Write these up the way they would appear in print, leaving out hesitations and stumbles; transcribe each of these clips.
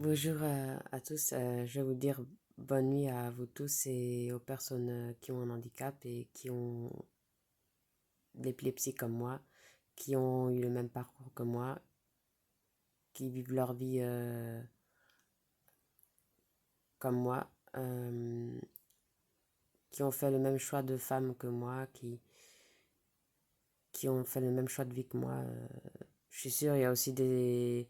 Bonjour à tous, je vais vous dire bonne nuit à vous tous et aux personnes qui ont un handicap et qui ont l'épilepsie comme moi, qui ont eu le même parcours que moi, qui vivent leur vie comme moi, qui ont fait le même choix de femme que moi, qui ont fait le même choix de vie que moi. Je suis sûre, il y a aussi des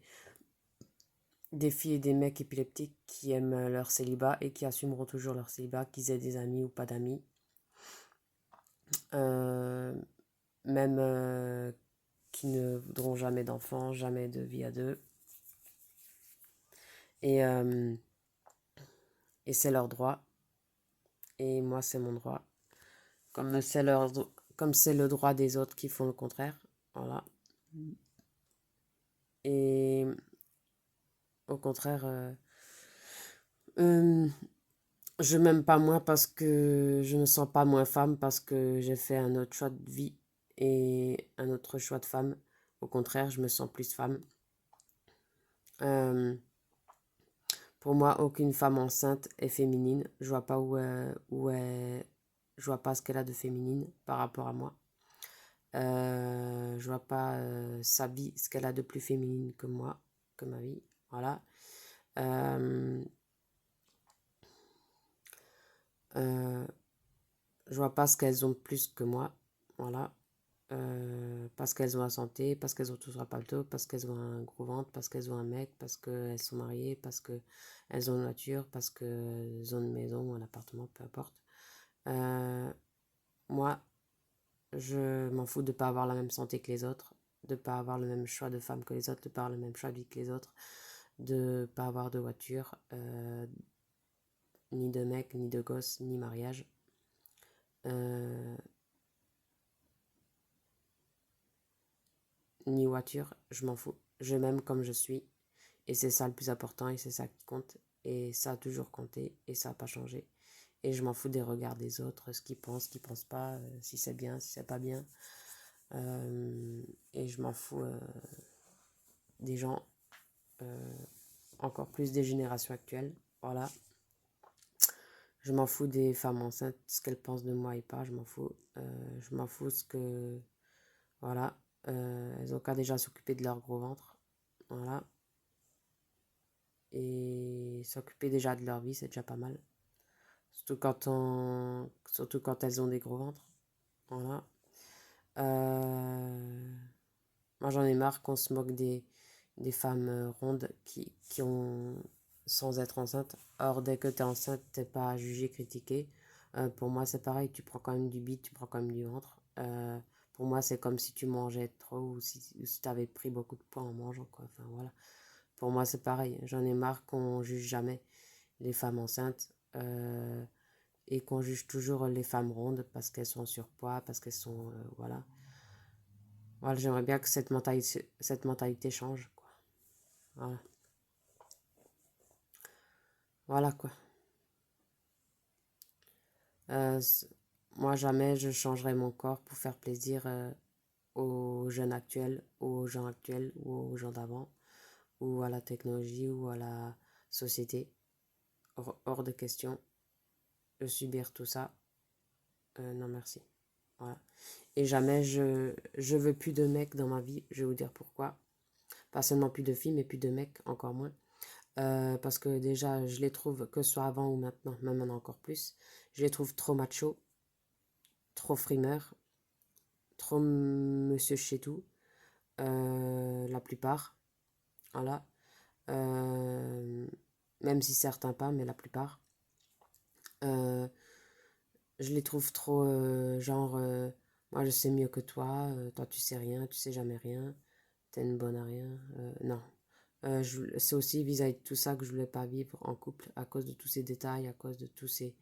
filles et des mecs épileptiques qui aiment leur célibat et qui assumeront toujours leur célibat, qu'ils aient des amis ou pas d'amis. Euh, Même qui ne voudront jamais d'enfants, jamais de vie à deux. Et, euh, et c'est leur droit, et moi c'est mon droit. Comme c'est le droit des autres qui font le contraire. Voilà. Et au contraire, euh, je m'aime pas moins parce que je me sens pas moins femme, parce que j'ai fait un autre choix de vie et un autre choix de femme. Au contraire, je me sens plus femme. Euh, Pour moi, aucune femme enceinte est féminine. Je vois pas je vois pas ce qu'elle a de féminine par rapport à moi. Je vois pas sa vie, ce qu'elle a de plus féminine que moi, que ma vie. Voilà. Euh, euh, je vois pas ce qu'elles ont de plus que moi. Voilà. Parce qu'elles ont la santé, parce qu'elles ont tous un paletot, parce qu'elles ont un gros ventre, parce qu'elles ont un mec, parce qu'elles sont mariées, parce qu'elles ont une voiture, parce qu'elles ont une maison ou un appartement, peu importe. Euh, Moi, je m'en fous de ne pas avoir la même santé que les autres, de ne pas avoir le même choix de femme que les autres, de ne pas avoir le même choix de vie que les autres, de ne pas avoir de voiture, ni de mec, ni de gosse, ni mariage. Euh, Ni voiture, je m'en fous. Je m'aime comme je suis. Et c'est ça le plus important et c'est ça qui compte. Et ça a toujours compté et ça n'a pas changé. Et je m'en fous des regards des autres, ce qu'ils pensent pas, si c'est bien, si c'est pas bien. Et je m'en fous des gens, euh, encore plus des générations actuelles. Voilà. Je m'en fous des femmes enceintes, ce qu'elles pensent de moi et pas, je m'en fous. Je m'en fous ce que. Voilà. Elles ont qu'à déjà s'occuper de leur gros ventre. Voilà. Et s'occuper déjà de leur vie, c'est déjà pas mal. Surtout quand elles ont des gros ventres. Voilà. Euh, Moi, j'en ai marre qu'on se moque des femmes rondes qui ont sans être enceintes. Or, dès que tu es enceinte, t'es pas jugé, critiqué. Pour moi, c'est pareil, tu prends quand même du bide, tu prends quand même du ventre. Pour moi, c'est comme si tu mangeais trop ou si tu avais pris beaucoup de poids en mangeant, quoi. Enfin, voilà. Pour moi, c'est pareil. J'en ai marre qu'on juge jamais les femmes enceintes et qu'on juge toujours les femmes rondes parce qu'elles sont en surpoids, parce qu'elles sont. Voilà. Voilà, j'aimerais bien que cette mentalité change, quoi. Voilà. Voilà, quoi. Euh, c- Moi, jamais je changerai mon corps pour faire plaisir aux jeunes actuels, aux gens actuels, ou aux gens d'avant, ou à la technologie, ou à la société. Hors de question de subir tout ça. Non, merci. Voilà. Et jamais je veux plus de mecs dans ma vie. Je vais vous dire pourquoi. Pas seulement plus de filles, mais plus de mecs, encore moins. Parce que déjà, je les trouve, que ce soit avant ou maintenant, même maintenant encore plus, je les trouve trop macho, trop frimeurs, trop monsieur chez tout, la plupart, voilà. Euh, Même si certains pas, mais la plupart. Euh, je les trouve trop genre, moi je sais mieux que toi, toi tu sais rien, tu sais jamais rien, t'es une bonne à rien. Non. C'est aussi vis-à-vis de tout ça que je voulais pas vivre en couple, à cause de tous ces détails, à cause de tous ces.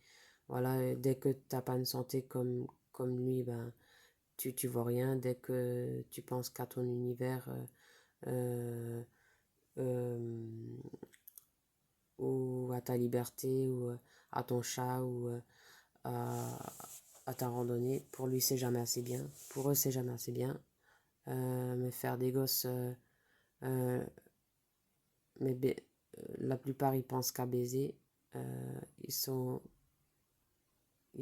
Voilà, dès que t'as pas une santé comme lui, ben, tu vois rien. Dès que tu penses qu'à ton univers, euh, euh, ou à ta liberté, ou à ton chat, ou à, à ta randonnée, pour lui, c'est jamais assez bien. Pour eux, c'est jamais assez bien. Mais faire des gosses, euh, mais la plupart, ils pensent qu'à baiser. Ils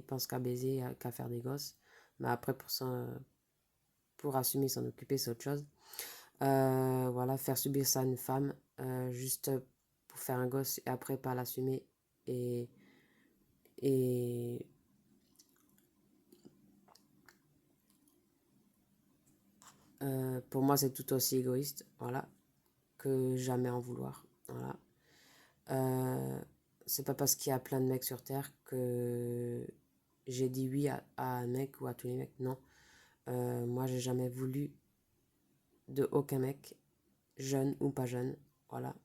pensent qu'à baiser, qu'à faire des gosses. Mais après, pour assumer s'en occuper, c'est autre chose. Voilà, faire subir ça à une femme, juste pour faire un gosse et après pas l'assumer. Et, et pour moi, c'est tout aussi égoïste, voilà, que jamais en vouloir. Voilà. Euh, c'est pas parce qu'il y a plein de mecs sur Terre que j'ai dit oui à un mec ou à tous les mecs. Non. Moi, j'ai jamais voulu de aucun mec, jeune ou pas jeune. Voilà.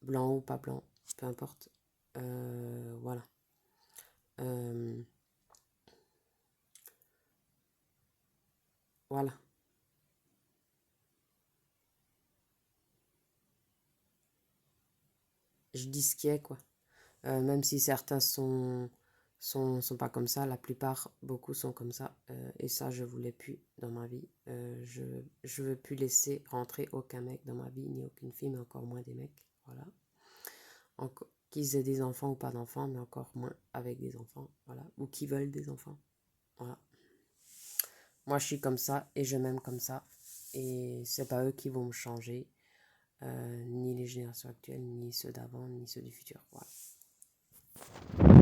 Blanc ou pas blanc, peu importe. Voilà. Euh, voilà. Je dis ce qui est, quoi. Même si certains sont pas comme ça, la plupart, beaucoup sont comme ça. Et ça, je voulais plus dans ma vie. Je veux plus laisser rentrer aucun mec dans ma vie, ni aucune fille, mais encore moins des mecs. Voilà. Qu'ils aient des enfants ou pas d'enfants, mais encore moins avec des enfants. Voilà. Ou qui veulent des enfants. Voilà. Moi, je suis comme ça et je m'aime comme ça. Et c'est pas eux qui vont me changer. Ni les générations actuelles, ni ceux d'avant, ni ceux du futur. Voilà.